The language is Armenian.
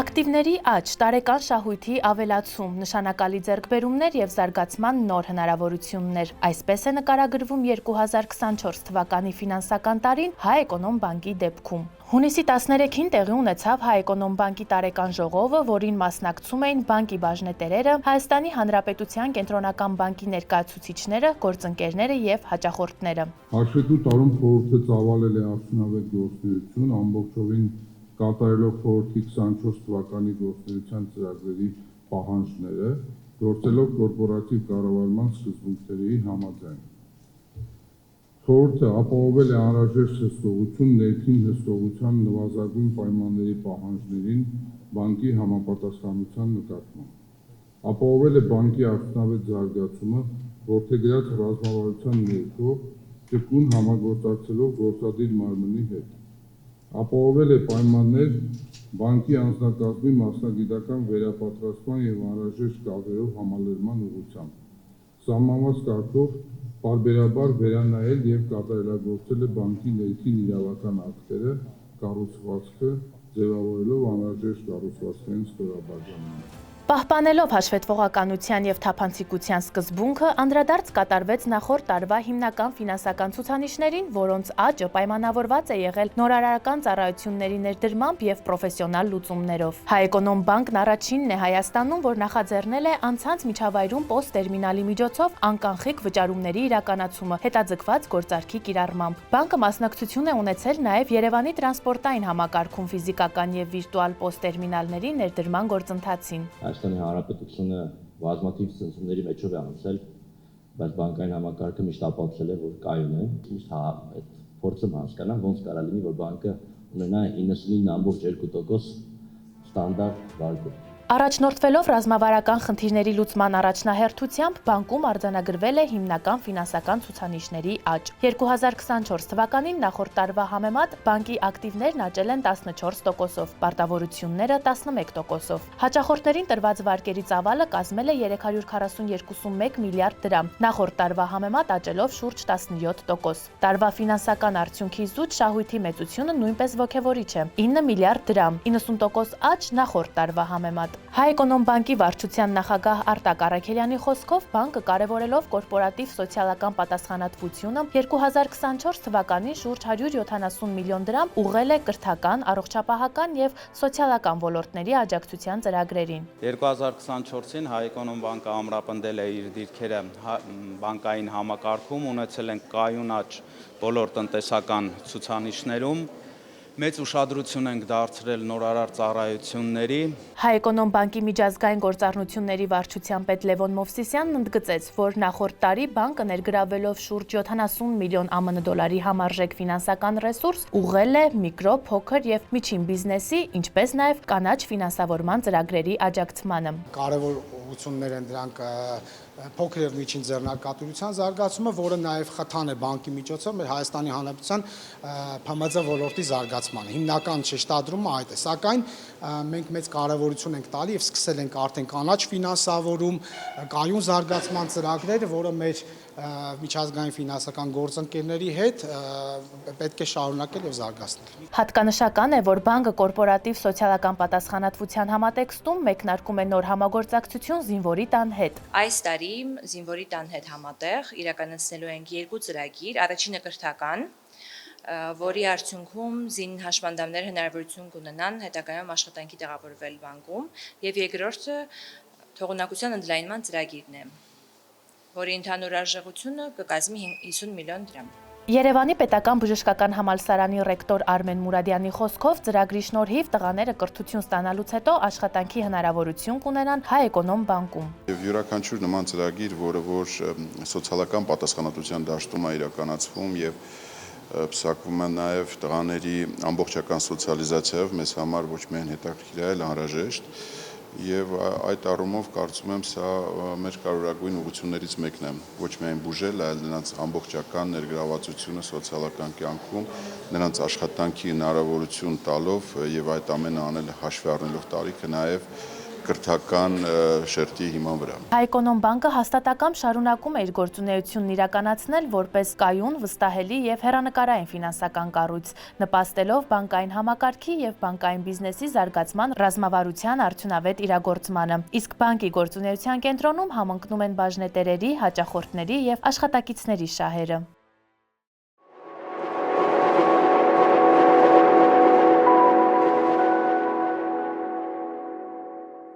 Ակտիվների աճ, տարեկան շահույթի ավելացում, նշանակալի ձեռքբերումներ և զարգացման նոր հնարավորություններ։ Այսպես է նկարագրվում 2024 թվականի ֆինանսական տարին Հայէկոնոմբանկի դեպքում։ Հունիսի 13-ին տեղի ունեցավ Հայէկոնոմբանկի տարեկան ժողովը, որին մասնակցում էին բանկի բաժնետերերը, Հայաստանի Հանրապետության Կենտրոնական բանկի ներկայացուցիչները, գործընկերները և հաճախորդները։ Հաշվետու տարում խորհուրդը ծավալել է արդյունավետ գործունեություն, ամբողջովին կատարելով խորհրդի 24 թվականի գործունեության ծրագրերի պահանջները, գործելով կորպորատիվ կառավարման սկզբունքների համաձայն։ Խորհուրդը ապահովել է անհրաժեշտ հսկողություն ներքին հսկողության նվազագույն պայմանների պահանջներին բանկի համապատասխանության նկատմամբ։ Ապահովել է բանկի արդյունավետ զարգացումը, որդեգրած ռազմավարության ներքո ճկուն համագործակցելով գործադիր մարմնի հետ։ Ապահովել է պայմաններ բանկի անձնակազմի մասնագիտական վերապատրաստման և անհրաժեշտ կադրերով համալրման ուղղությամբ։ Սահմանված կարգով պարբերաբար վերանայել և կատարելագործել է բանկի ներքին իրավական ակտերը, կառուցվածքը, ձևավորելով անհրաժեշտ կառուցվածքային ստորաբաժանումներ։ Պահպանելով հաշվետվողականության և թափանցիկության սկզբունքը, անդրադարձ կատարվեց նախորդ տարվա հիմնական ֆինանսական ցուցանիշներին, որոնց աճը պայմանավորված է եղել նորարարական ծառայությունների ներդրմամբ և պրոֆեսիոնալ լուծումներով։ Հայէկոնոմբանկն առաջինն է Հայաստանում, որ նախաձեռնել է անցանց միջավայրում POS-տերմինալի միջոցով անկանխիկ վճարումների իրականացումը հետաձգված գործարքի կիրառմամբ։ Բանկը մասնակցություն է ունեցել նաև Երևանի տրանսպորտային համակարգում ֆիզիկական և վիրտուալ POS-տերմինալների ներդրման գործընթացին։ Հայաստանի Հանրապետությունը բազմաթիվ ցնցումների մեջով է անցել, բայց բանկային համակարգը միշտ ապացուցել է, որ կայուն է։ Միշտ այդ փորձում հասկանամ, ոնց կարա լինի, որ բանկը ունենա 99.2% ստանդարտ վարկով։ Առաջնորդվելով ռազմավարական խնդիրների լուծման առաջնահերթությամբ, բանկում արձանագրվել է հիմնական ֆինանսական ցուցանիշների աճ։ 2024 թվականին նախորդ տարվա համեմատ բանկի ակտիվներն աճել են 14%-ով, պարտավորությունները 11%-ով։ Հաճախորդներին տրված վարկերի ծավալը կազմել է 342.1 միլիարդ դրամ, նախորդ տարվա համեմատ աճելով շուրջ 17%։ Տարվա ֆինանսական արդյունքի զուտ շահույթի մեծությունը նույնպես ոգևորիչ է՝ 9 միլիարդ դրամ, 90% աճ նախորդ տարվա համեմատ։ Հայէկոնոմբանկի վարչության նախագահ Արտակ Առաքելյանի խոսքով, բանկը կարևորելով կորպորատիվ սոցիալական պատասխանատվությունը 2024 թվականին շուրջ 170 միլիոն դրամ ուղղել է կրթական, առողջապահական և սոցիալական ոլորտների աջակցության ծրագրերին։ 2024-ին Հայէկոնոմբանկը ամրապնդել է իր դիրքերը բանկային համակարգում, ունեցել են կայուն աճ բոլոր տնտեսական ցուցանիշներում։ Մեծ ուշադրություն ենք դարձրել նորարար ծառայությունների։ Հայէկոնոմբանկի միջազգային գործառնությունների վարչության պետ Լևոն Մովսիսյանն ընդգծեց, որ նախորդ տարի բանկը ներգրավելով շուրջ 70 միլիոն ԱՄՆ դոլարի համարժեք ֆինանսական ռեսուրս ուղղել է միկրո, փոքր և միջին բիզնեսի, ինչպես նաև կանաչ ֆինանսավորման ծրագրերի աջակցմանը։ Կարևոր ուղղություններ են դրանք փոքր և միջին ձեռնարկատիրության զարգացումը, որը նաև խթան է բանկի միջոցով մեր Հայաստանի Հանրապետության ՓՄԶ ոլորտի զարգացմանը։ Հիմնական շեշտադրումը այդ է, սակայն մենք մեծ կարևորություն ենք տալի և սկսել ենք արդեն կանաչ ֆինանսավորում, կայուն զարգացման ծրագրերը, որը մեր միջազգային ֆինանսական գործընկերների հետ պետք է շարունակել և զարգացնել։ Հատկանշական է, որ բանկը կորպորատիվ սոցիալական պատասխանատվության համատեքստում մեկնարկում է նոր համագործակցություն զինվորի տան հետ։ Այս տարի զինվորի տան հետ համատեղ իրականացնելու ենք 2 ծրագիր, առաջինը կրթական, որի արդյունքում զին հաշմանդամները հնարավորություն կունենան հետագայում աշխատանքի տեղավորվել բանկում, և երկրորդը թողունակության ընդլայնման ծրագիրն է, որի ընդհանուր արժողությունը կկազմի 50 միլիոն դրամ։ Երևանի պետական բժշկական համալսարանի ռեկտոր Արմեն Մուրադյանի խոսքով, ծրագրի շնորհիվ տղաները կրթություն ստանալուց հետո աշխատանքի հնարավորություն կունենան Հայէկոնոմբանկում։ Եվ յուրաքանչյուր նման ծրագիր, որը որ սոցիալական պատասխանատվության դաշտում է իրականացվում եւ պսակվում է նաև տղաների ամբողջական սոցիալիզացիայով, մեզ համար ոչ միայն հետաքրքիր է, այլ անհրաժեշտ։ Եվ այդ առումով կարծում եմ սա մեր կարևորագույն ուղղություններից մեկն է, ոչ միայն բուժել, այլ նրանց ամբողջական ներգրավվածությունը սոցիալական կյանքում, նրանց աշխատանքի հնարավորություն տալով եւ այդ ամենը անել հաշվի առնելով տարիքը, նաեւ կրթական շերտի հիման վրա։ Հայկոնոմբանկը հաստատակամ շարունակում է իր գործունեությունն իրականացնել որպես կայուն, վստահելի եւ հեռանկարային ֆինանսական կառույց, նպաստելով բանկային համակարգի եւ բանկային բիզնեսի զարգացման ռազմավարության արդյունավետ իրագործմանը։ Իսկ բանկի գործունեության կենտրոնում համընկնում են բաժնետերերի, հաճախորդների եւ աշխատակիցների շահերը։